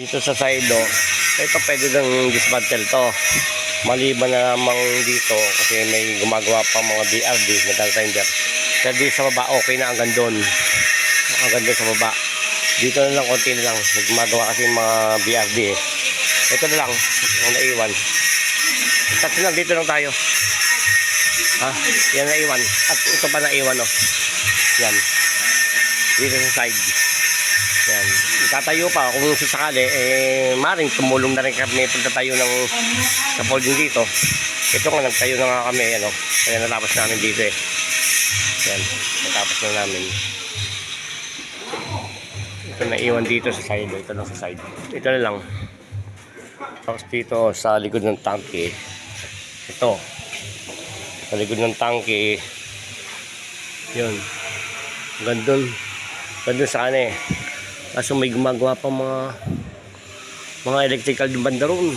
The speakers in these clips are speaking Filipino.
Dito sa silo, ito pwede nang dismantle to. Maliban na lamang dito kasi may gumagawa pa mga BRD, metal grinder. Pero dito sa baba, okay na hanggang doon. Hanggang doon sa baba. Dito na lang, konti na lang. Gumagawa kasi mga BRD eh. Ito na lang, ang naiwan. Tatlo lang, dito lang tayo. Ha? Yan naiwan. At ito pa naiwan oh. Yan. Dito sa side. Yan. Tatayo pa kung sasakali maring tumulong na rin kami pagtatayo ng scaffolding dito. Ito nga nagtayo na nga kami ano. Kaya natapos namin dito eh. Yan. Natapos na namin. Ito na iwan dito sa side. Ito lang sa side. Ito na lang. Tapos dito sa likod ng tangke. Ito. Sa likod ng tangke. Yun. Gandun. Gandun sa ano eh. Kaso may gumagawa pa mga electrical yung banda ron.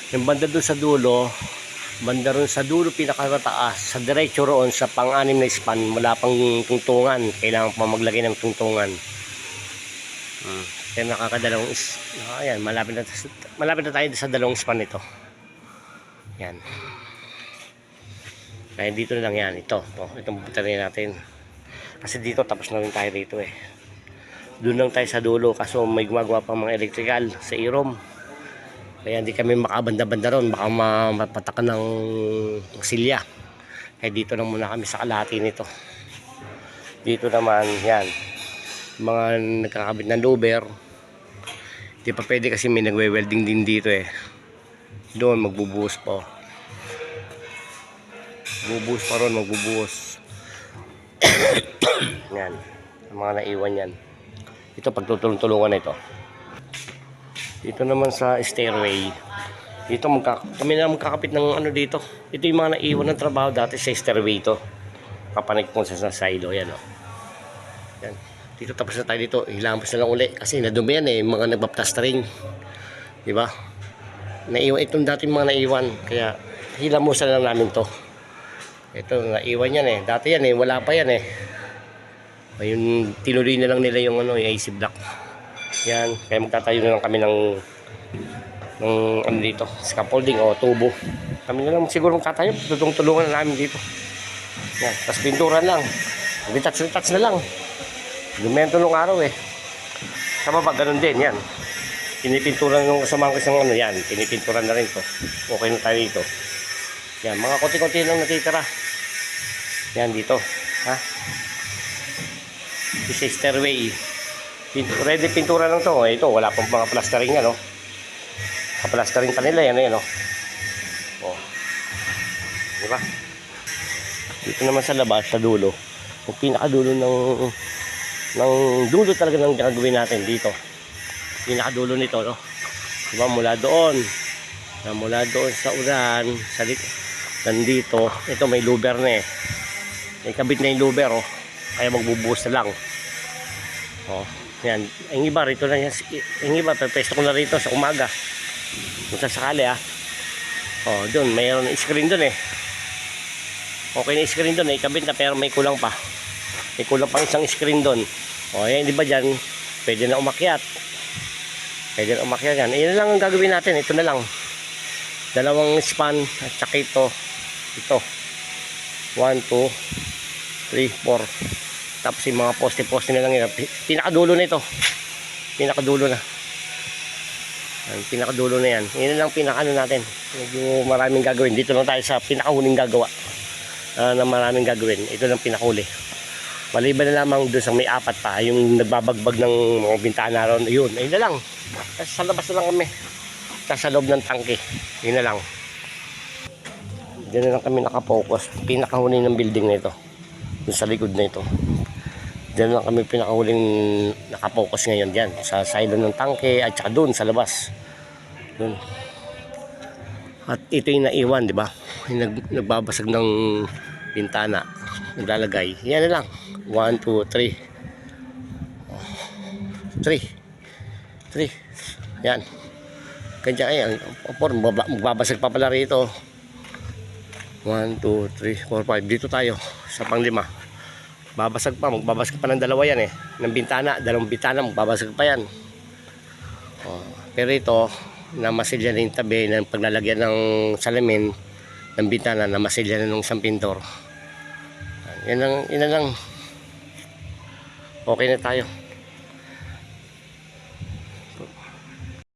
Yung banda doon sa dulo, banda ron sa dulo pinakamataas, sa diretso roon sa pang-anim na span, wala pang tungtungan. Kailangan pa maglagay ng tungtungan. Kaya nakakadalawang ayan, malapit na tayo sa dalawang span nito. Yan. Kaya dito na lang yan. Itong pupuntahin natin. Kasi dito tapos na rin tayo dito eh. Doon lang tayo sa dulo kaso may gumagawa pa mga electrical sa irom. Kaya hindi kami makabanda-banda ron, baka mapatakan ng silya. Kaya dito lang muna kami sa kalahati nito. Dito naman yan, mga nagkakabit ng louver. Hindi pa pwede kasi may nagwe-welding din dito eh. Doon magbubuhos pa. Bubuhos pa ron, magbubuhos. Yan, ang mga naiwan yan. Ito pagtutulong-tulungan na ito. Dito naman sa stairway. Dito kami na magkakapit ng ano dito. Ito yung mga naiwan ng trabaho dati sa stairway ito. Papanig po sa silo. Yan o. Yan. Dito tapos na tayo dito. Hilamos na lang uli. Kasi nadumi yan eh. Mga nagbaplastering. Diba? Naiwan itong dating mga naiwan. Kaya hilamusan lang namin to. Ito naiwan yan eh. Dati yan eh. Wala pa yan eh. Ayun, tinuloy na lang nila yung ano, yung AC block. Yan, kaya magtatayo na lang kami ng ano dito, scaffolding o tubo. Kami na lang siguro magtatayo, tulungan na namin dito. Yan, tapos pinturan lang. Retouch na lang. Lumento nung araw eh. Sa baba, ganun din, yan. Pinipinturan nung kasama ko isang ano, yan. Pinipinturan na rin to. Okay na tayo dito. Yan, mga konti-konti lang natitira. Yan, dito. Ha? Isa stairway. Ready pintura lang to. Ito wala pang mga plastering ano. Ka-plastering pa nila yan ano. Oh. Di ba? Dito naman sa labas sa dulo. Yung pinakadulo ng dulo talaga ng gagawin natin dito. Pinakadulo nito no. Di ba mula doon sa uran sa nandito. Ito may louver na eh. May kabit na yung louver oh. Kaya magbubuhos na lang. Oh, yan. Ang iba rito na yan. Ang iba pepesto ko na rito sa umaga. Kung sasakali ah. Oh, doon mayroon screen doon eh. Okay na screen doon eh. Ikabit na pero may kulang pa. May kulang pang isang screen doon. Oh, yan di ba diyan? Pwede na umakyat. Pwede na umakyat yan. Iyan lang ang gagawin natin. Ito na lang. Dalawang span at saka ito. Ito. 1, 2, 3, 4. Tapos yung mga poste-poste na lang yun. Pinakadulo na ito. Pinakadulo na. Pinakadulo na yan. Yan lang pinakano natin. Medyo maraming gagawin. Dito lang tayo sa pinakahuling gagawa. Na maraming gagawin. Ito lang pinakahuli. Maliban na lamang doon sa may apat pa. Yung nagbabagbag ng mga bintana ron. Yun. Ayun na lang. Sa labas na lang kami. Sa loob ng tangke. Yun na lang. Diyan na lang kami nakapokus. Pinakahuli ng building na ito. Yung sa likod na ito. Diyan lang kami pinakahuling nakapokus ngayon diyan sa silo ng tangke at saka doon sa labas. Doon. At ito yung naiwan, di ba? Yung nagbabasag ng bintana. Naglalagay. Yan na lang. 1, 2, 3. 3. Yan. Kanya ayan. Magbabasag pa pala rito. 1, 2, 3, 4, 5. Dito tayo sa pang-5. Babasag pa, magbabasag pa ng dalawa yan eh. Ng bintana, dalawang bintana, magbabasag pa yan. Oh. Pero ito, namasilya na yung tabi ng paglalagyan ng salamin ng bintana, namasilya na ng isang pintor. Yan lang. Okay na tayo.